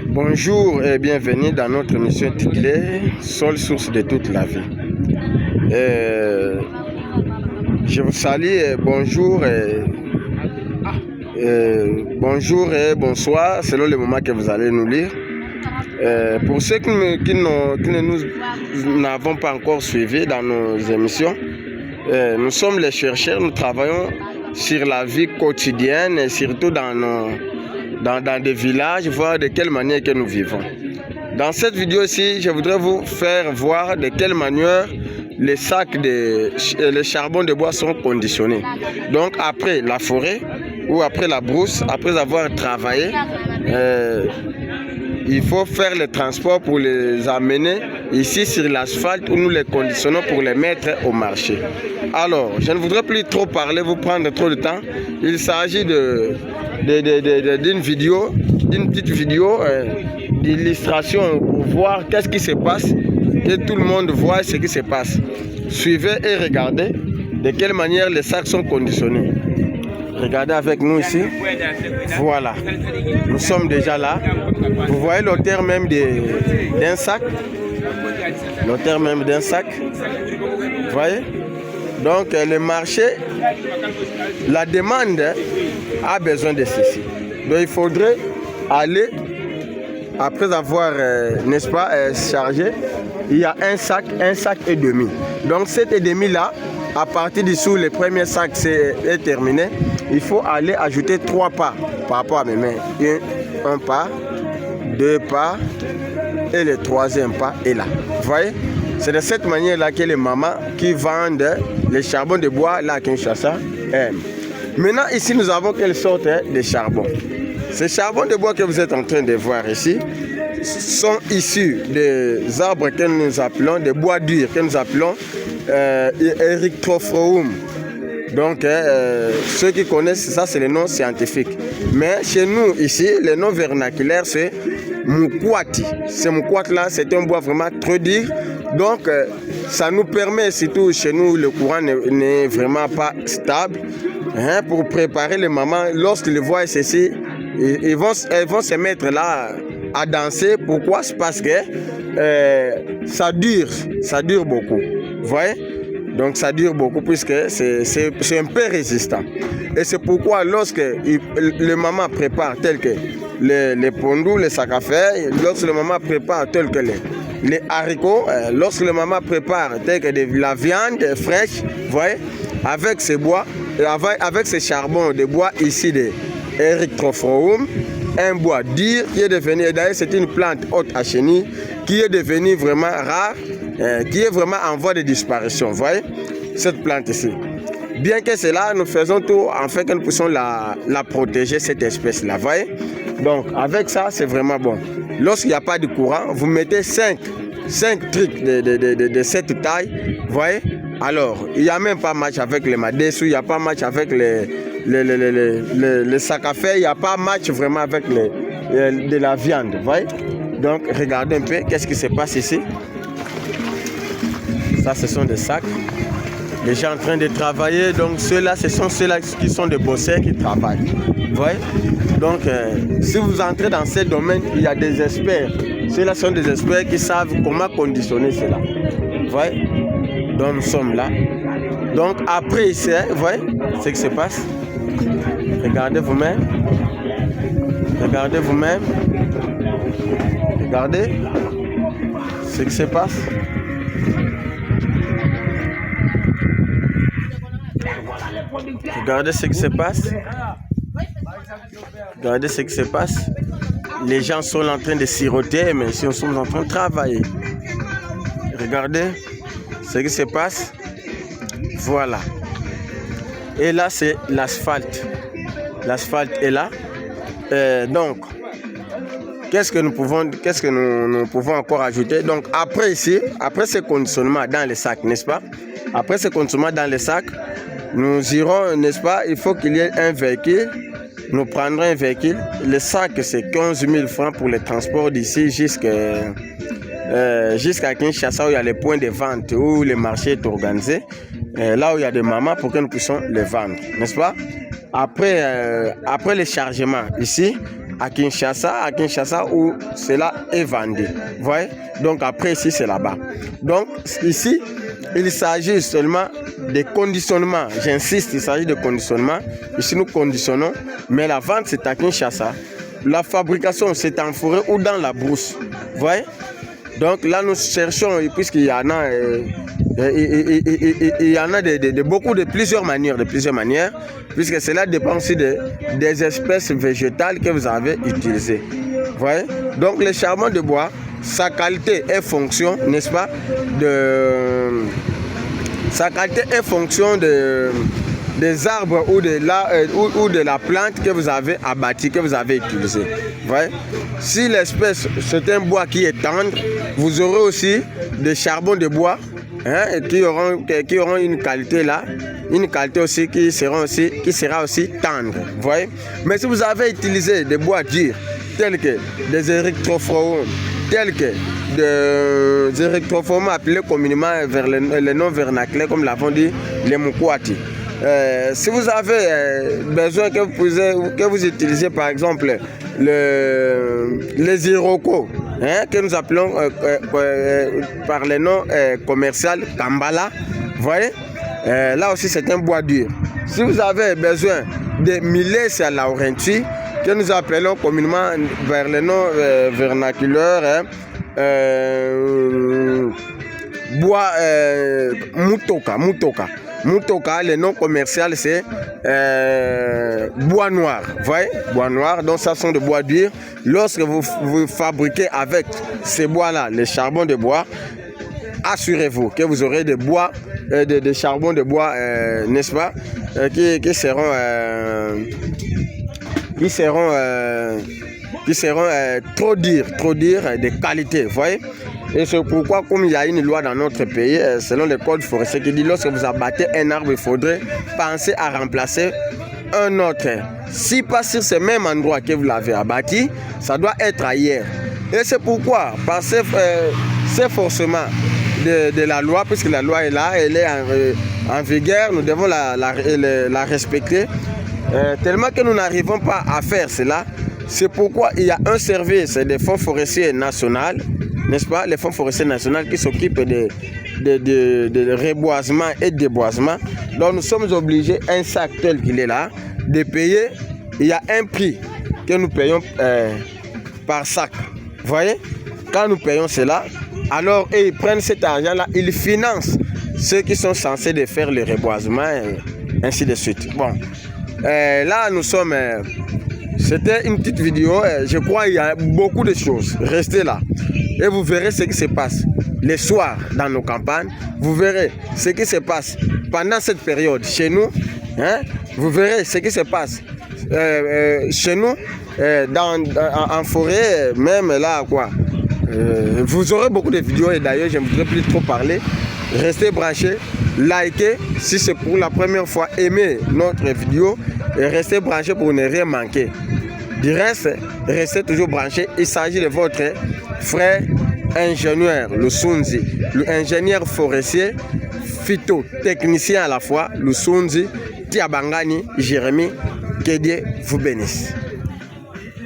Bonjour et bienvenue dans notre émission titrée Seule source de toute la vie. Je vous salue, bonjour et bonsoir selon le moment que vous allez nous lire. Pour ceux qui n'avons pas encore suivi dans nos émissions, nous sommes les chercheurs, nous travaillons sur la vie quotidienne et surtout dans des villages, voir de quelle manière que nous vivons. Dans cette vidéo-ci, je voudrais vous faire voir de quelle manière les sacs les charbons de bois sont conditionnés. Donc après la forêt ou après la brousse, après avoir travaillé, il faut faire le transport pour les amener ici sur l'asphalte où nous les conditionnons pour les mettre au marché. Alors, je ne voudrais plus trop parler, vous prendre trop de temps. Il s'agit d'une vidéo, d'une petite vidéo d'illustration pour voir qu'est-ce qui se passe, que tout le monde voit ce qui se passe. Suivez et regardez de quelle manière les sacs sont conditionnés. Regardez avec nous ici. Voilà. Nous sommes déjà là. Vous voyez l'auteur même d'un sac. L'auteur même d'un sac. Vous voyez? Donc le marché, la demande a besoin de ceci. Donc il faudrait aller, après avoir, n'est-ce pas, chargé, il y a un sac et demi. Donc cet et demi là, à partir dessous, le premier sac est terminé. Il faut aller ajouter 3 pas par rapport à mes mains. Un pas, 2 pas et le troisième pas est là. Vous voyez? C'est de cette manière-là que les mamans qui vendent les charbons de bois là à Kinshasa aiment. Maintenant, ici, nous avons quelle sorte de charbon? Ces charbons de bois que vous êtes en train de voir ici sont issus des arbres que nous appelons, des bois durs que nous appelons Erythrophorus. Donc, ceux qui connaissent ça, c'est le nom scientifique. Mais chez nous, ici, le nom vernaculaire, c'est Mukwati. Ce Mukwati-là, c'est un bois vraiment très dur. Donc, ça nous permet, surtout chez nous, le courant n'est vraiment pas stable. Hein, pour préparer les mamans, lorsqu'ils voient ceci, elles vont se mettre là à danser. Pourquoi? C'est parce que ça dure beaucoup. Vous voyez? Donc ça dure beaucoup puisque c'est un peu résistant. Et c'est pourquoi lorsque les mamans préparent tel que les pondous, les sacs à faire, lorsque les mamans préparent tel que les haricots, lorsque les mamans préparent tel que de la viande fraîche, vous voyez, avec ces bois, avec ces charbons de bois ici de Erythrophorus, un bois dur qui est devenu, d'ailleurs c'est une plante haute à chenille qui est devenue vraiment rare, qui est vraiment en voie de disparition. Vous voyez, cette plante ici. Bien que cela, nous faisons tout en fait que nous puissions la protéger, cette espèce-là. Vous voyez? Donc, avec ça, c'est vraiment bon. Lorsqu'il n'y a pas de courant, vous mettez 5 trucs de cette taille. Vous voyez? Alors, il n'y a même pas match avec les madessous, il n'y a pas match avec les sacs à faire, il n'y a pas match vraiment avec de la viande. Vous voyez? Donc, regardez un peu qu'est-ce qui se passe ici. Ça, ce sont des sacs. Les gens en train de travailler. Donc, ceux-là, ce sont ceux-là qui sont des bosseurs qui travaillent. Vous voyez? Donc, si vous entrez dans ce domaine, il y a des experts. Ceux-là sont des experts qui savent comment conditionner cela. Vous voyez? Donc, nous sommes là. Donc, après, ici, vous voyez ce qui se passe? Regardez vous-même. Regardez vous-même. Regardez ce qui se passe. Regardez ce qui se passe. Regardez ce qui se passe. Les gens sont en train de siroter, mais si nous sommes en train de travailler. Regardez ce qui se passe. Voilà. Et là, c'est l'asphalte. L'asphalte est là. Donc, qu'est-ce que nous pouvons encore ajouter? Donc, après ici, après ce conditionnement dans les sacs, n'est-ce pas? Après ce conditionnement dans les sacs, nous irons, n'est-ce pas? Il faut qu'il y ait un véhicule. Nous prendrons un véhicule. Le sac, c'est 15 000 francs pour le transport d'ici jusqu'à Kinshasa, où il y a les points de vente, où le marché est organisé. Là où il y a des mamans pour que nous puissions les vendre, n'est-ce pas? Après le chargement, ici, à Kinshasa où cela est vendu. Vous voyez? Donc après ici c'est là-bas. Donc ici il s'agit seulement de conditionnement. J'insiste, il s'agit de conditionnement. Ici nous conditionnons, mais la vente c'est à Kinshasa. La fabrication c'est en forêt ou dans la brousse. Vous voyez? Donc là nous cherchons, puisqu'il y en a il y en a de plusieurs manières, puisque cela dépend aussi des espèces végétales que vous avez utilisées. Vous voyez? Donc le charbon de bois, sa qualité est fonction, n'est-ce pas, sa qualité est fonction des arbres ou de la plante que vous avez abattu, que vous avez utilisé. Vous voyez? Si l'espèce c'est un bois qui est tendre, vous aurez aussi des charbons de bois qui auront une qualité là, une qualité aussi qui sera aussi tendre. Vous voyez? Mais si vous avez utilisé des bois durs tels que des érythrophores, tels que des érythrophores appelés communément vers les noms vernaculaires comme l'avons dit, les mukwati. Si vous avez besoin que vous utilisez par exemple les Iroko, que nous appelons par le nom commercial Kambala, vous voyez, là aussi c'est un bois dur. Si vous avez besoin de Millet à Laurenti, que nous appelons communément vers le nom vernaculaire bois Mutoka, le nom commercial c'est bois noir. Vous voyez? Bois noir, donc ça sont des bois durs. Lorsque vous fabriquez avec ces bois-là, les charbons de bois, assurez-vous que vous aurez des bois, des charbons de bois, n'est-ce pas, qui seront trop durs, de qualité. Vous voyez? Et c'est pourquoi, comme il y a une loi dans notre pays, selon le code forestier, qui dit lorsque vous abattez un arbre, il faudrait penser à remplacer un autre. Si pas sur ce même endroit que vous l'avez abattu, ça doit être ailleurs. Et c'est pourquoi, par ces forcements de la loi, puisque la loi est là, elle est en vigueur, nous devons la respecter. Tellement que nous n'arrivons pas à faire cela, c'est pourquoi il y a un service des fonds forestiers nationaux, n'est-ce pas, les fonds forestiers nationaux qui s'occupent de reboisement et de déboisement. Donc nous sommes obligés, un sac tel qu'il est là, de payer. Il y a un prix que nous payons par sac. Vous voyez? Quand nous payons cela, alors ils prennent cet argent-là, ils financent ceux qui sont censés de faire le reboisement et ainsi de suite. Bon, là nous sommes... C'était une petite vidéo, je crois qu'il y a beaucoup de choses. Restez là et vous verrez ce qui se passe les soirs dans nos campagnes. Vous verrez ce qui se passe pendant cette période chez nous. Vous verrez ce qui se passe chez nous, en forêt, même là quoi. Vous aurez beaucoup de vidéos et d'ailleurs je ne voudrais plus trop parler. Restez branchés, likez si c'est pour la première fois, aimez notre vidéo et restez branchés pour ne rien manquer. Du reste, restez toujours branchés. Il s'agit de votre frère ingénieur, le Sunzi, ingénieur forestier, phytotechnicien à la fois, le Sunzi, Tiabangani, Jérémy. Que Dieu vous bénisse.